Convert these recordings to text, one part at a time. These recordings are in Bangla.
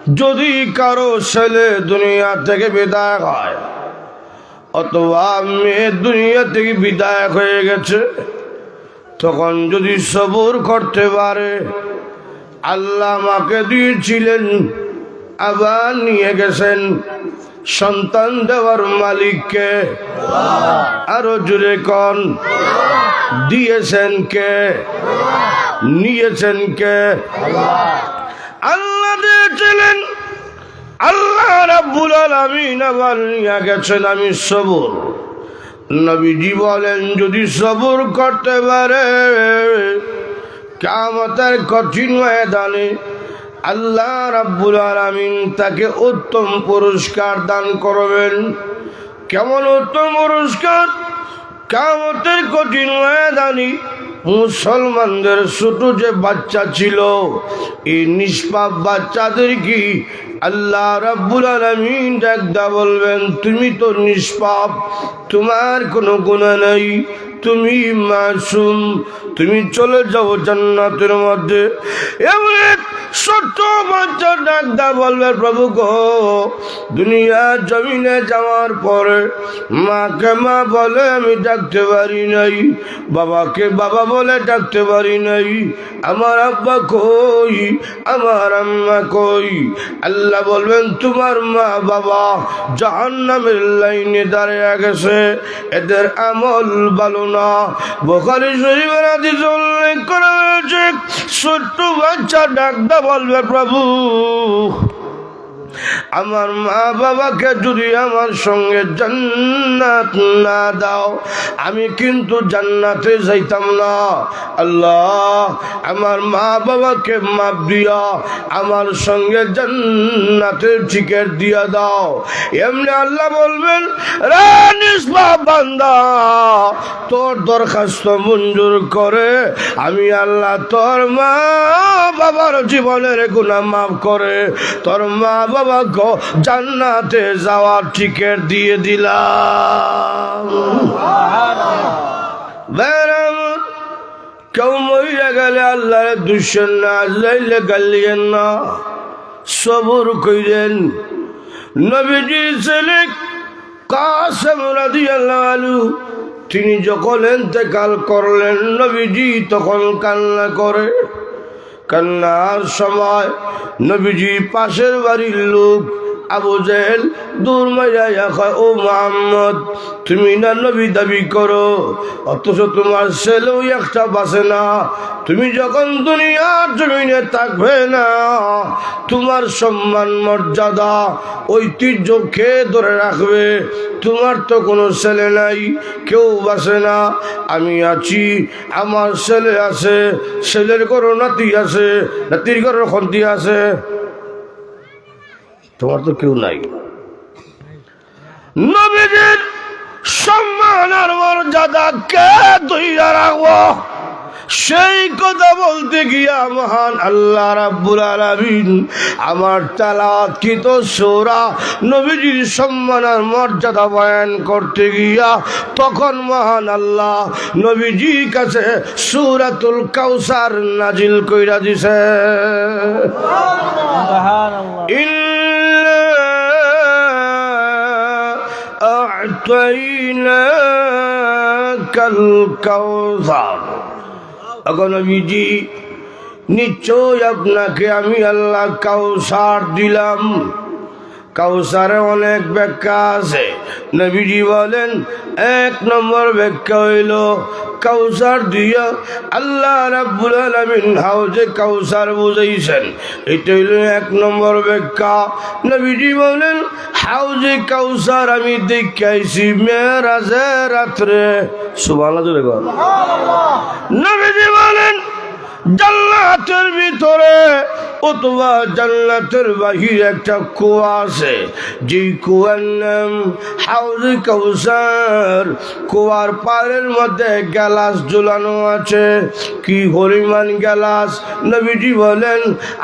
যদি কারো ছেলে দুনিয়া থেকে বিদায় হয় অথবা মেয়ে দুনিয়া থেকে বিদায় হয়ে গেছে, তখন যদি সবর করতে পারে, আল্লাহ আমাকে দিয়েছিলেন আবার নিয়ে গেছেন, সন্তান দেওয়ার মালিককে আরো জোরে কোন, দিয়েছেন কে, নিয়েছেন কে? আল্লাহ দিয়েছিলেন। আল্লাহ রাব্বুল আলামিন আবার নিয়ে গেছেন। আমি সবর, নবীজি বলেন যদি সবর করতে পারে কিয়ামতের কঠিন ময়দানে আল্লাহ রাব্বুল আলামিন তাকে উত্তম পুরস্কার দান করবেন। কেমন উত্তম পুরস্কার? কিয়ামতের কঠিন ময়দানে মুসলমানদের ছোট যে বাচ্চা ছিল, এই নিষ্পাপ বাচ্চাদের কি আল্লাহ রাব্বুল আলামিন ডাকদা বলবেন, তুমি তো নিষ্পাপ, তোমার কোনো গুনাহ নাই, তুমি মাসুম, তুমি চলে যাও জান্নাতের মধ্যে। এমন এক ছোট্ট বাচ্চা ডাকদা বলবে, প্রভু গো, দুনিয়ার জমিনে যাওয়ার পরে মাকে মা বলে আমি ডাকতে পারি নাই, বাবাকে বাবা বলে ডাকতে পারি নাই, আমার আব্বা কই, আমার আম্মা কই? আল্লাহ বলবেন তোমার মা বাবা জাহান্নামের লাইনে দাঁড়িয়ে গেছে, এদের আমল ভালো না। বুখারী শরীফের হাদিসে উল্লেখ করা হয়েছে, ছোট্ট বাচ্চা ডাকদা বলবে, প্রভু আমার মা বাবাকে যদি আমার সঙ্গে জান্নাত না দাও, আমি কিন্তু জান্নাতে যাইতাম না। আল্লাহ আমার মা বাবাকে মাফ দিয়া আমার সঙ্গে জান্নাতের টিকিট দিয়া দাও। এমনি আল্লাহ বলবেন, রে নিষ্পাপ বান্দা, তোর দরখাস্ত মঞ্জুর করে আমি আল্লাহ তোর মা বাবার জীবনের গুনাহ মাফ করে তোর মা বাবাকে জান্নাতে যাওয়ার টিকিট দিয়ে দিলাম। কেউ মহিলা গেলে আল্লাহর দুশ্মন না, যাইলে গালিয়েন না, সবর কইরেন। নবীজির ছেলে কাসেম রাদিয়াল্লাহু আনহু তিনি যখন ইন্তেকাল করলেন, নবীজি তখন কান্না করে। কান্নার সময় নবীজি পাশের বাড়ির লোক আবু জেহেল দূর মাইয়া কয়, ও মুহাম্মদ, তুমি না নবী দাবি করো, অথচ তোমার ছেলেও একটা বাঁচে না। তুমি যখন দুনিয়ার জমিনে থাকবে না, তোমার সম্মান মর্যাদা ঐতিহ্য কে ধরে রাখবে? তোমার তো কোনো ছেলে নাই, কেউ বাঁচে না, আমি আছি, আমার ছেলে আছে, ছেলের ঘরও নাতি আছে, নাতির ঘরের খন্তি আছে, তোমার তো কেউ নাই। নবীজির সম্মান আর মর্যাদা কে ধইরা রাখবো? সেই কথা বলতে গিয়া মহান আল্লাহ রাব্বুল আলামিন আমার তেলাওয়াতকৃত সূরা নবীজির সম্মান আর মর্যাদা বয়ান করতে গিয়া তখন মহান আল্লাহ নবীজির কাছে সূরাতুল কাউসার নাজিল কইরা দিছে। সুবহানাল্লাহ। আ'তাইনাকাল কাউসার, নবীজি নিশ্চয় আপনাকে আমি আল্লাহ কাউসার দিলাম। কাউসারে অনেক ব্যাখ্যা আছে। নবীজি বলেন, এক নম্বর ব্যাখ্যা হইল কাউসার দিয়া আল্লাহ রাব্বুল আলামিন হাউজে কাউসার বুঝাইছেন, এটা হইল এক নম্বর ব্যাখ্যা। নবীজি বলেন, হাউজে কাউসার আমি দেখাইছি মেরাজের রাত্রে। সুবহানাল্লাহ। নবীজি বলেন, জান্নাতের ভিতরে অথবা জান্নাতের বাহিরে একটা কুয়া আছে, যে কুয়ার নাম হাউজে কাউসার। কুয়ার পাড়ের মধ্যে গ্লাস ঝুলানো আছে। কি পরিমাণ গ্লাস? নবীজি বলেন,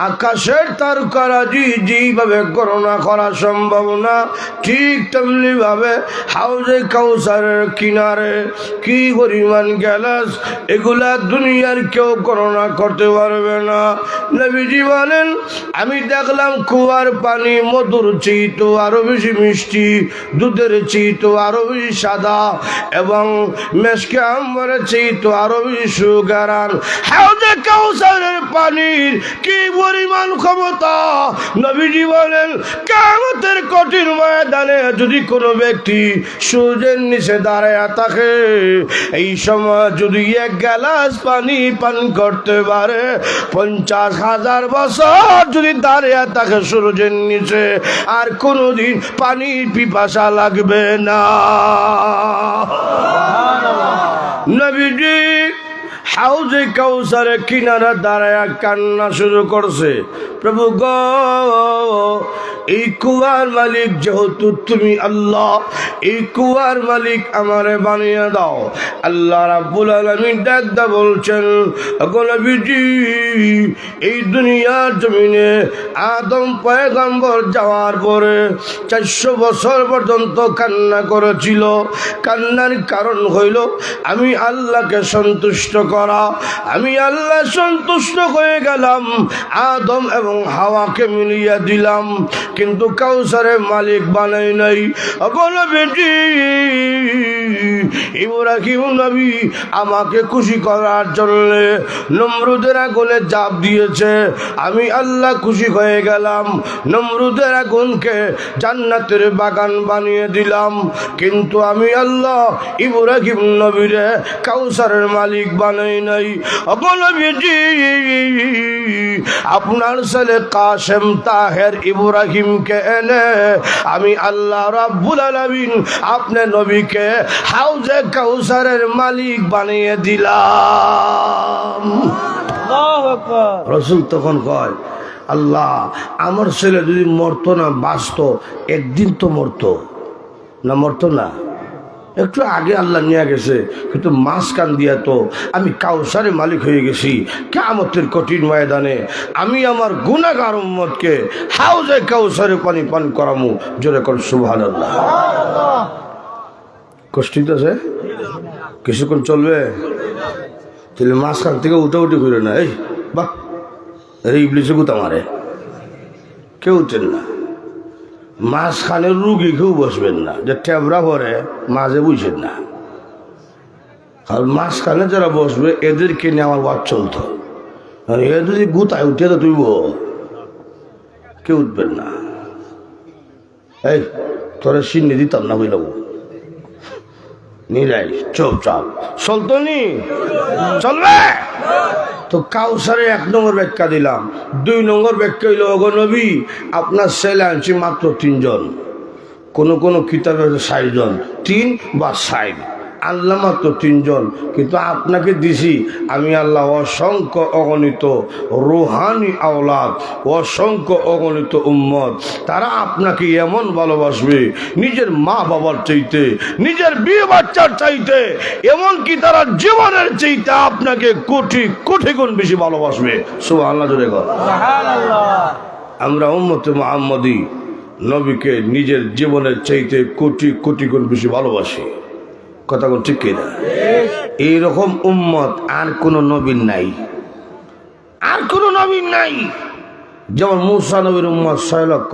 আকাশের তারকারাজি যেভাবে গণনা করা সম্ভব না, ঠিক তেমনি ভাবে হাউজে কাউসারের কিনারে কি পরিমাণ গ্লাস, এগুলা দুনিয়ার কেউ গণনা করতে পারবে না। নবীজি বলেন, বলেন আমি দেখলাম কুয়ার পানি মধুর চেয়েতো আরো বেশি মিষ্টি, দুধের চেয়েতো আরো বেশি সাদা, এবং মেশকে আম্বরের চেয়েতো আরো বেশি সুগারান। হাউজে কাউসারের পানির কি পরিমাণ ক্ষমতা! নবীজি বলেন কিয়ামতের কঠিন ময়দানে যদি কোনো ব্যক্তি সূর্যের নিচে দাঁড়ায় থাকে, এই সময় যদি এক গ্লাস পানি পান করতে পারে, 50,000 বছর যদি দাঁড়িয়ে থাকে সূর্যের নিচে, আর কোনোদিন পানির পিপাসা লাগবে না। নবীজি হাউজে কাউসারের কিনারা দাঁড়ায় কান্না শুরু করছে, প্রভু গো, এই কুয়ার মালিক যেহেতু তুমি আল্লাহ, এই কুয়ার মালিক আমারে বানিয়ে দাও। আল্লাহ রাব্বুল আলামিন ডাকদা বলছেন, গো নবীজি, এই দুনিয়ার জমিনে আদম পয়গম্বর যাওয়ার পরে 400 বছর পর্যন্ত কান্না করেছিল। কান্নার কারণ হইল আমি আল্লাহকে সন্তুষ্ট করা। আমি আল্লাহ সন্তুষ্ট হয়ে গেলাম, আদম এবং হাওয়াকে মিলিয়ে দিলাম, কিন্তু কাউসারের মালিক বানাই নাই। নবীজি, ইব্রাহিম নবী আমাকে খুশি করার জন্য নমরুদের আগুনে জাপ দিয়েছে, আমি আল্লাহ খুশি হয়ে গেলাম, নমরুদের আগুনকে জান্নাতের বাগান বানিয়ে দিলাম, কিন্তু আমি আল্লাহ ইব্রাহিম নবীরে কাউসারের মালিক বানাই নাই। নবীজি, আপনার ছেলে কাসেম তাহের ইব্রাহিমকে এনে আমি আল্লাহ রাব্বুল আলামিন আপনার নবীকে হাউজে কাউসারের মালিক বানিয়ে দিলাম। রাসূল তখন কয়, আল্লাহ, আমার ছেলে যদি মরতো না বাঁচতো, একদিন তো মরতো না, মরতো না, একটু আগে আল্লাহ নিয়ে গেছে, কিন্তু মাঝখান দিয়া তো আমি কাউসারের মালিক হয়ে গেছি। কিয়ামতের কঠিন ময়দানে আমি আমার গুনাহগার উম্মতকে হাউজে কাউসারে পানি পান করামু। জোরে কর সুবহানাল্লাহ। কষ্ট আছে, কিছুক্ষণ চলবে, তাহলে মাঝখান থেকে উঠাউটি করে না, এই বাহ, এই ইবলিসে গুতা মারে, কেউ উঠেন না। মাঝখানে রুগী কেউ বসবেন না, যে টেবরা ভরে মাঝে বুঝেন না। আর মাঝখানে যারা বসবে এদেরকে নিয়ে আমার বাদ চলতো, এ যদি গুতায় উঠে তো তুইব, কেউ উঠবেন না। এই তোরা সিন্নি দিতাম না বুঝলাম, নিরাই চুপচাপ চলতো নি, চলবে তো। কাউসারে 1 নম্বর ব্যাখ্যা দিলাম। 2 নম্বর ব্যাখ্যা হইল, ওগো নবী, আপনার ছেলে আনছি মাত্র 3 জন, কোনো কোনো কিতাবে 60 জন, 3 বা 60 আল্লাহ মাত্র 3 জন, কিন্তু আপনাকে দিছি আমি আল্লাহ অসংখ্য অগণিত রুহানি আওলাদ, অসংখ্য অগণিত উম্মত। তারা আপনাকে এমন ভালোবাসবে নিজের মা বাবার চাইতে, নিজের বিয়ে বাচ্চার চাইতে, এমনকি তারা জীবনের চাইতে আপনাকে কোটি কোটি গুণ বেশি ভালোবাসবে। সুবহানাল্লাহ, জোরে বল সুবহানাল্লাহ। আমরা উম্মতে মুহাম্মদী নবীকে নিজের জীবনের চাইতে কোটি কোটি গুণ বেশি ভালোবাসি। কথা কোন ঠিক কিনা? এইরকম উম্মত আর কোন নবীর নাই, আর কোন নবীর নাই। যেমন মূসা নবীর উম্মত 6 লক্ষ,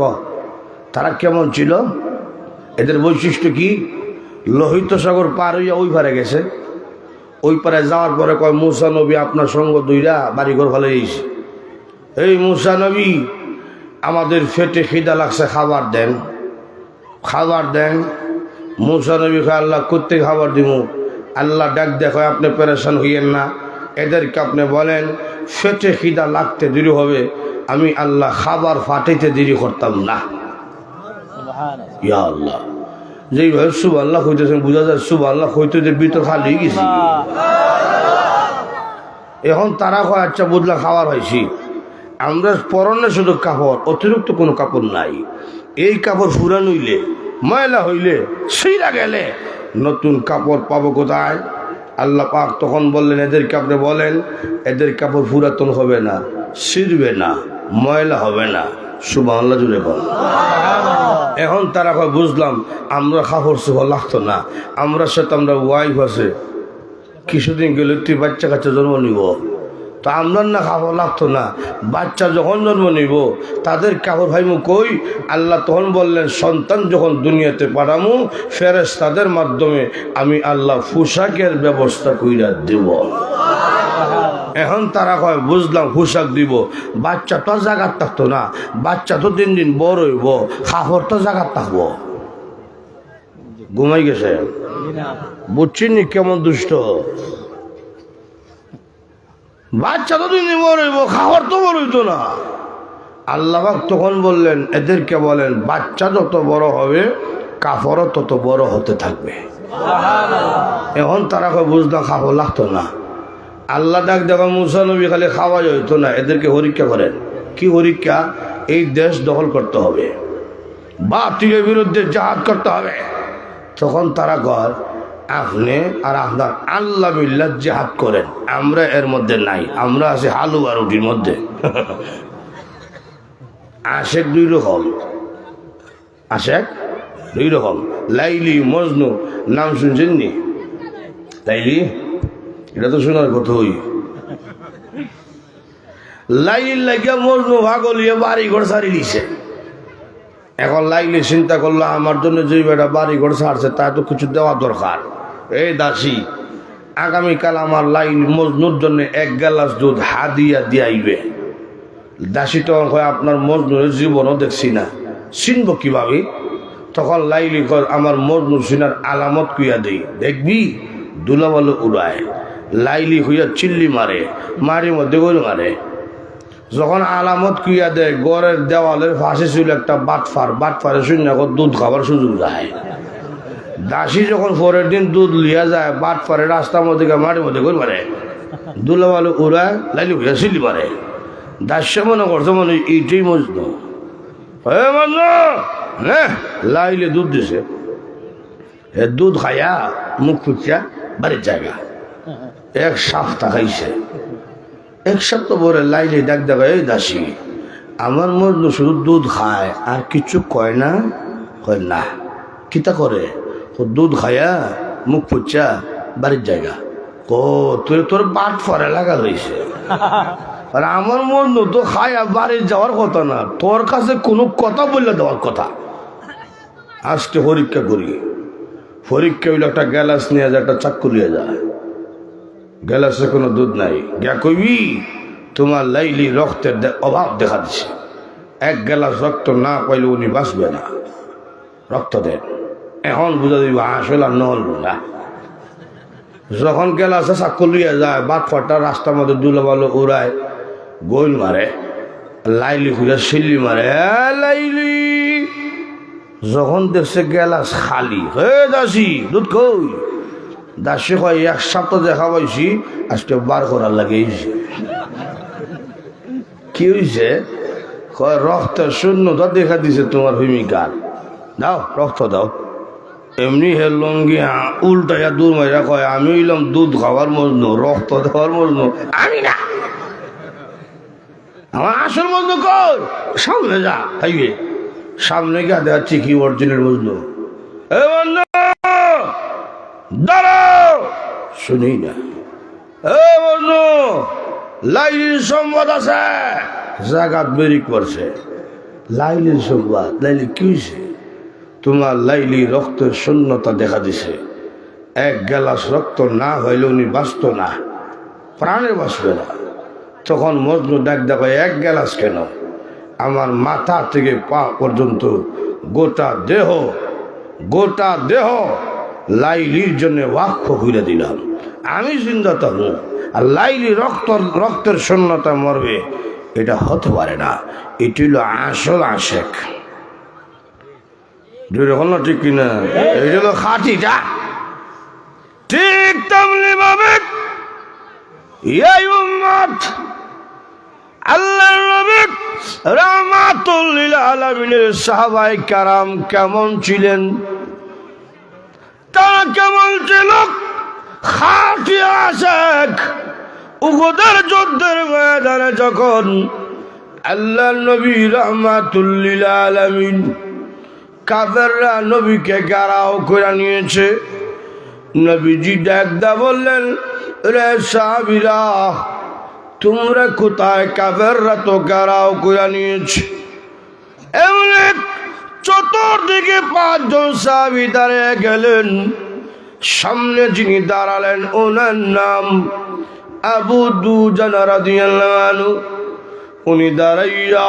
তারা কেমন ছিল? এদের বৈশিষ্ট্য কি? লোহিত সাগর পার হইয়া ওই পারে গেছে, ওই পারে যাওয়ার পরে কয়, মূসা নবী আপনার সঙ্গ দুইরা বাড়িঘর ভালো হয়েছে। এই মূসা নবী, আমাদের পেটে খিদা লাগছে, খাবার দেন, খাবার দেন। মূসা নবী কয়, আল্লাহ করতে খাবার দিব? আল্লাহ ডাক দেখো, আপনি পেরেশান হইয়েন না, এদেরকে আপনি বলেন পেটে খিদা লাগতে দেরি হবে, আমি আল্লাহ খাবার ফাটাইতে দেরি করতাম না। ইয়া আল্লাহ, যেইভাবে সুবহানাল্লাহ হইতেছেন বোঝা যায় সুবহানাল্লাহ হইতে যে ভিতর খালি গেছি। এখন তারা কয়, আচ্ছা বুঝলা খাবার হয়েছি, আমরা পরনে শুধু কাপড়, অতিরিক্ত কোনো কাপড় নাই। এই কাপড় ফুরান হইলে, ময়লা হইলে, ছিঁড়া গেলে নতুন কাপড় পাবো কোথায়? আল্লাহ পাক তখন বললেন, এদেরকে আপনি বলেন এদের কাপড় পুরাতন হবে না, ছিঁড়বে না, ময়লা হবে না। সুবহানাল্লাহ, জুড়ে বল। এখন তারা কয়, বুঝলাম, আমরা কাপড় চোপড় লাগতো না, আমরা সাথে আমরা ওয়াইফ আছে, কিছুদিন গেলে তুই বাচ্চা কাচ্চা জন্ম নিব, তো আমরা না কাপড় লাগতো না। বাচ্চা যখন জন্ম নিব তাদের কাপড় ভাইমু কই? আল্লাহ তখন বললেন সন্তান যখন দুনিয়াতে পাঠামু ফেরেশতাদের মাধ্যমে আমি আল্লাহ পোশাকের ব্যবস্থা কইরা দেব। এখন তারা কয় বুঝলাম পোশাক দিব, বাচ্চা তো জায়গার থাকতো না, বাচ্চা তো দিন দিন বড় হইব, কাপড় তো জায়গার থাকবো। ঘুমাই গেছে, বুঝছিনি কেমন দুষ্ট? বাচ্চা তো দিন দিন বড় হইব, কাপড় তো বড় হইতো না। আল্লাহ তখন বললেন এদেরকে বলেন বাচ্চা যত বড় হবে কাপড়ও তত বড় হতে থাকবে। এখন তারা কয় বুঝলাম কাপড় লাগতো না। আল্লাহ ডাক দেখো মুসা নবী খালি খাওয়াই হইতো না, এদেরকে পরীক্ষা করেন। কি পরীক্ষা? এই দেশ দখল করতে হবে, বাতিলের বিরুদ্ধে জিহাদ করতে হবে। তখন তারা কয় আপনি আর আপনার আল্লাহ বিল্লাহ জিহাদ করেন, আমরা এর মধ্যে নাই, আমরা আছি হালুয়া রুটির মধ্যে। আশেক দুই রকম, আশেক দুই রকম। লাইলি মজনু নাম শুনছেন নি? লাইলি এটা তো শোনার কথাই। লাইলির লাগিয়া মজনু ভাগলিয়ে বাড়ি ঘর ছাড়ি দিছে। এখন লাইলি চিন্তা করলো আমার জন্য যে বেটা বাড়ি ঘর ছাড়ছে তা তো কিছু দেওয়া দরকার। এই দাসী আগামীকাল আমার লাইলি মজনুর জন্য 1 গ্লাস দুধ হাদিয়া দিয়াইবে। দাসী তখন কয় আপনার মজনুরের জীবনও দেখছি না, চিনব কিভাবে? তখন লাইলি কয় আমার মজনুর চিনার আলামত কুইয়া দেই, দেখবি? দুলাবালো উড়ায়। লাইলি হইয়া চিল্লি মারে, মারি মধ্যে গরু মারে। যখন আলামত কুইয়া দেয় গড়ের দেওয়ালের ফাঁসে ছিল একটা বাটফার, বাটফারে শূন্য দুধ খাবার সুযোগ যায়। দাসী যখন পরের দিন দুধ লিয়া যায় বাটফারে রাস্তার মধ্যে মাটির মধ্যে গরু মারে, দুলাবালো উড়ায়, লাইলি হইয়া চিল্লি মারে। দাস্য মনে করছে মনে এইটাই মজনু। লাইলে দুধ দিছে, দুধ খাইয়া মুখ ফুটছে বাড়ির জায়গা। 1 সপ্তাহ খাইছে। 1 সপ্তাহ পরে লাইলে ডাক দেখা, এই দাসী আমার মজনু শুধু দুধ খায় আর কিছু কয় না? কয় না। কিতা করে? দুধ খাইয়া মুখ ফুটছা বাড়ির জায়গা। তুই তোর বাট ফরে লাগা রয়েছে। আর আমার মজনু তো খাইয়া বাড়ির যাওয়ার কথা না, তোর কাছে কোনো কথা বললে দেওয়ার কথা। আজকে পরীক্ষা করি। পরীক্ষা হইলে একটা গ্যালাস নিয়ে যায়, একটা চাক্কু নিয়ে যায়। গ্যালাসে কোনো দুধ নাই। গিয়া কইবি তোমার লাইলি রক্তের অভাব দেখা দিছে, 1 গ্লাস রক্ত না পাইলে উনি বাঁচবে না, রক্ত দেন। এখন বুঝা দিব আসলে আর নল না। যখন গ্যালাসে চাক্কু লিয়ে যায় বাটফাটা রাস্তার মধ্যে দুলাবালো উড়ায়, গোল মারে, লাইলি খুঁজে সিল্লি মারে। লাইলি যখন দেখছে গ্যালাস খালি, হে দাসী দুধ কই? দাসী কয় 1 সপ্তাহ দেখা পাইছি, আজকে বার করার লাগেছে। কি হয়েছে? কয় রক্তের শূন্যতা দেখা দিছে তোমার ভূমিকার, দাও রক্ত দাও। এমনি হে লঙ্গি উল্টাইয়া দূর মাইয়া কয় আমি হইলাম দুধ খাওয়ার মজনু, রক্ত দেওয়ার মজনু আমি না। আমার আসল মজনু কই? সামনে যা খাইবে। সামনে গিয়ে দেখাচ্ছি কি অরিজিনাল মজনু। এ বন্ধু দাঁড়াও, শুনি না। এ বন্ধু লাইলির সংবাদ আছে। জাগাত বেরিক করছে লাইলির সংবাদ। লাইলি কি হয়েছে? তোমার লাইলি রক্তের শূন্যতা দেখা দিছে, 1 গ্লাস রক্ত না হইলে উনি বাঁচত না, প্রাণে বাঁচবে না। তখন মজনু ডাক দেখো 1 গ্লাস কেন, আমার মাথা থেকে পা পর্যন্ত গোটা দেহ লাইলির জন্য ওয়াক্ফ করে দিলাম। আমি জিন্দা থাকবো আর লাইলি রক্তের শূন্যতা মরবে, এটা হতে পারে না। এটি হলো আসল আশেক। হল না ঠিক কিনা? এটা হলো খাঁটিটা। ঠিক তেমনি ভাবে আল্লাহর নবী রাহমাতুল লিল আলামিনের সাহাবায়ে কেরাম কেমন ছিলেন? তারা কেমন ছিল? খাঁটি আশেক। উহুদের যুদ্ধের ময়দানে যখন আল্লাহর নবী রাহমাতুল লিল আলামিন কাফেররা নবীকে ঘেরাও করে নিয়েছে, নবীজি ডাকদা বললেন, রে সাহাবীরা তোমরা কোথায়? কাফেররা তো ঘেরাও করে নিয়েছে। এমন চতুর্দিকে 5 জন সাহাবী দাঁড়িয়ে গেলেন। সামনে যিনি দাঁড়ালেন ওনার নাম আবু দুজানা রাদিয়াল্লাহু আনহু। উনি দাঁড়াইয়া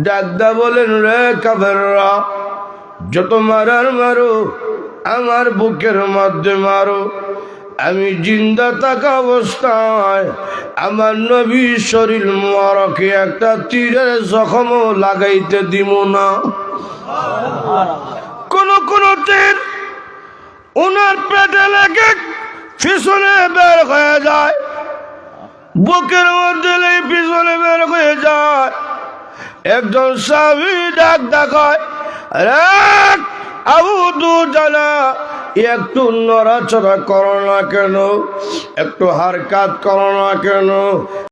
ডাকদা বলেন, রে কাফেররা, যত মারার মারো, আমার বুকের মধ্যে মারো। আমি জিন্দা থাকা অবস্থায় আমার নবীর শরীর মোবারকে একটা তীরের জখমও লাগাইতে দিব না। কোন কোন তীর ওনার পেটে লেগে পিছনে বের হয়ে যায়, বুকের মধ্যে লেগে পিছনে বের হয়ে যায়। একজন সাহাবী ডাক দেখায়, রে আবু দুজানা, একটু নড়াচড়া করো না কেন? একটু হারকাত করো না কেন?